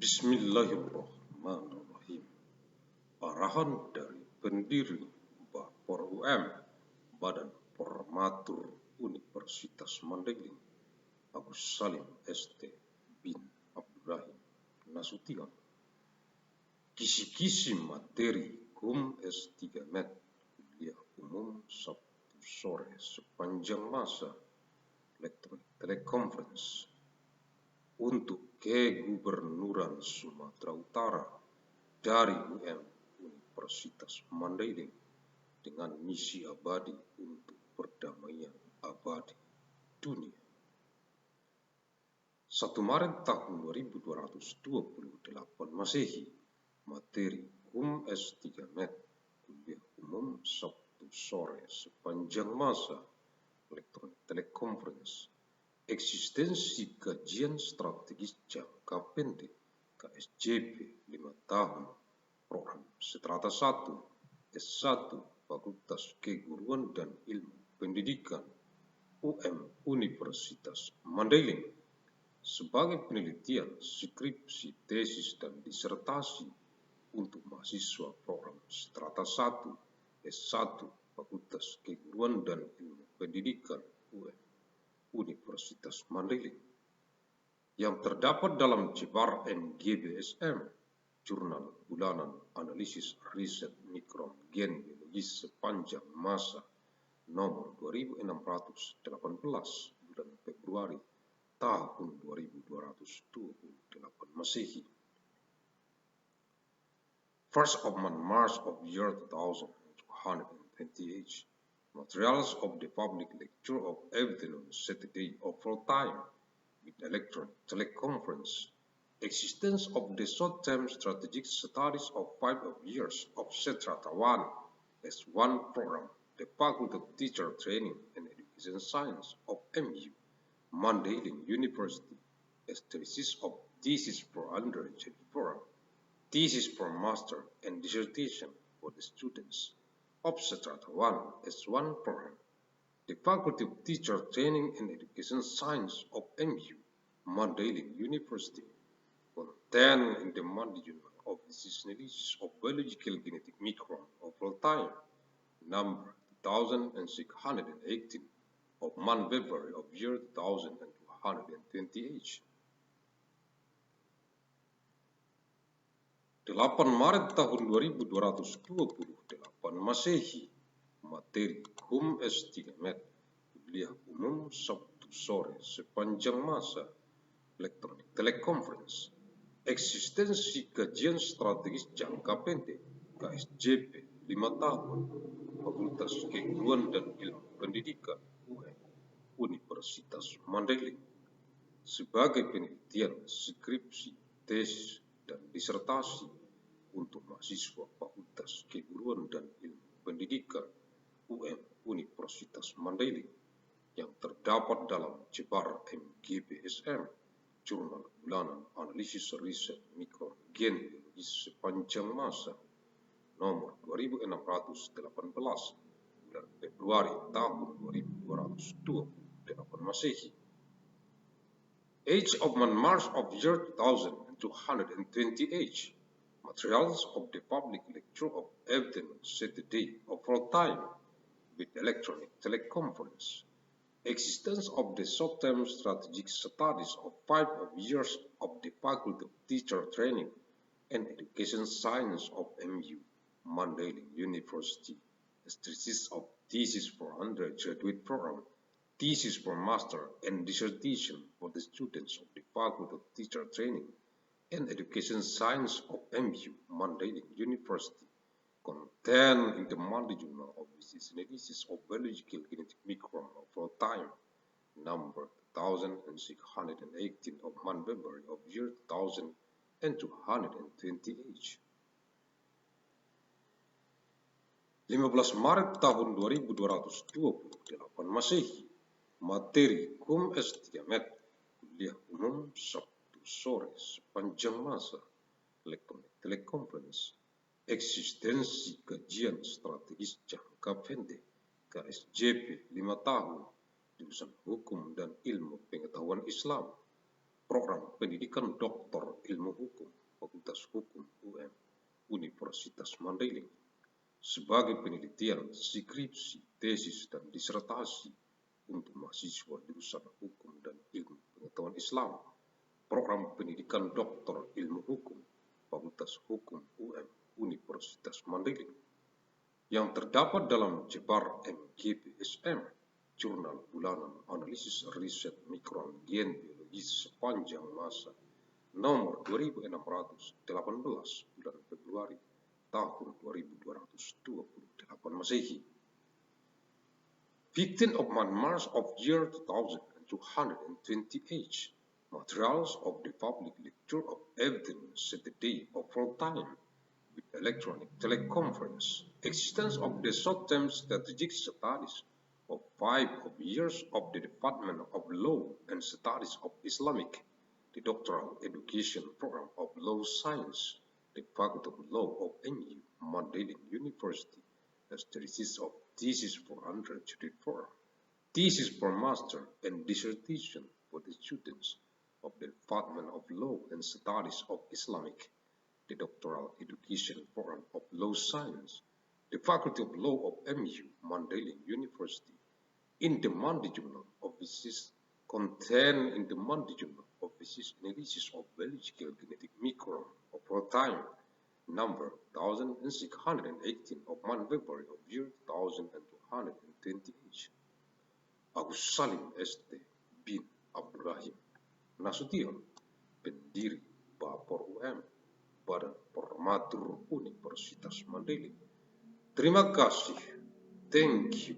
Bismillahirrahmanirrahim. Arahan dari pendiri Bapor UM, Badan Formatur Universitas Mandailing, Agus Salim ST bin Abdurrahim Nasution. Kisi-kisi materi KUM S3 Med Kuliah Umum Sabtu sore sepanjang masa Elektronik Teleconference untuk Kegubernuran Sumatera Utara dari UM Universitas Mandailing dengan misi abadi untuk perdamaian abadi dunia. 1 Maret tahun 2228 Masehi, materi KUM S3 Med Kuliah Umum Sabtu sore sepanjang masa Elektronik Teleconference, eksistensi kajian strategis jangka pendek KSJP 5 tahun, program Strata 1, S1, Fakultas Keguruan dan Ilmu Pendidikan UM Universitas Mandailing sebagai penelitian, skripsi, tesis, dan disertasi untuk mahasiswa program Strata 1, S1, Fakultas Keguruan dan Ilmu Pendidikan UM Universitas Mandailing yang terdapat dalam Jebar NGBSM, Jurnal Bulanan Analisis Riset Mikron Gen Biologis sepanjang masa nomor 2618 bulan Februari tahun 2228 Masehi. 1st of March of year 2228. Materials of the public lecture of afternoon Saturday of full time with electronic teleconference. Existence of the short-term strategic studies of 5 years of Strata 1 S1 program, the Faculty of Teacher Training and Education Science of MU, Mandailing University, as thesis of thesis for undergraduate program, thesis for master and dissertation for the students of Strata 1 S1 program, the Faculty of Teacher Training and Education Science of MU, Mandailing University, contained in the Monday Journal of Disease Analysis of Biological Genetic Micron of all time, number 2618 of February of year 2228. 8 Maret tahun 2228 Masehi, materi KUM S3 Med Kuliah Umum Sabtu sore sepanjang masa Elektronik Teleconference, eksistensi kajian strategis jangka pendek KSJP 5 tahun, Fakultas Keguruan dan Ilmu Pendidikan UM Universitas Mandailing sebagai penelitian, skripsi, tesis, dan disertasi untuk mahasiswa Fakultas Keguruan dan Ilmu Pendidikan UM Universitas Mandailing yang terdapat dalam Jebar MGBSM, Jurnal Bulanan Analisis Riset Mikron Gen Biologis sepanjang masa nomor 2618 bulan Februari tahun 2228 Masehi. Age of March of year 2228. Materials of the public lecture of afternoon Saturday of all time with electronic teleconference. Existence of the short-term strategic studies of 5 years of the Faculty of Teacher Training and Education Science of MU, Mandailing University, as thesis for undergraduate program, thesis for master and dissertation for the students of the Faculty of Teacher Training and Education Science of MU, Mandailing University, contained in the Monday Journal of Disease Analysis of Biological Genetic Micron of all time, number 2618 of February of year 2228. 15 Maret tahun 2228 Masehi, materi KUM S3 Med Kuliah Umum Sabtu sore sepanjang masa Elektronik Teleconference, eksistensi kajian strategis jangka pendek KSJP 5 tahun, jurusan Hukum dan Ilmu Pengetahuan Islam, Program Pendidikan Doktor Ilmu Hukum, Fakultas Hukum UM, Universitas Mandailing, sebagai penelitian skripsi, tesis, dan disertasi untuk mahasiswa jurusan Hukum dan Ilmu Pengetahuan Islam. Program Pendidikan Doktor Ilmu Hukum, Fakultas Hukum UM, Universitas Mandailing, yang terdapat dalam Jebar MGPSM, Jurnal Bulanan Analisis Riset Mikrogen Biologis sepanjang masa, nomor 2618 bulan Februari tahun 2228 Masehi. 15 of March of year 2228. Materials of the public lecture of evidence at the day of full time with electronic teleconference. Existence of the short-term strategic studies of 5 years of the Department of Law and Studies of Islamic, the Doctoral Education Program of Law Science, the Faculty of Law of NU, Mandailing University, as thesis of thesis for undergraduate program, thesis for master and dissertation for the students of the Department of Law and Studies of Islamic, the Doctoral Education Program of Law Science, the Faculty of Law of MU, Mandailing University, in the Monday Journal of Physics, contained in the Monday Journal of Physics analysis of biological genetic microbe of protein number 1618 of 1 February of year 2228. Agus Salim ST bin Abdurrahim Nasution, pendiri Bapor UM, Badan Formatur Universitas Mandailing. Terima kasih. Thank you.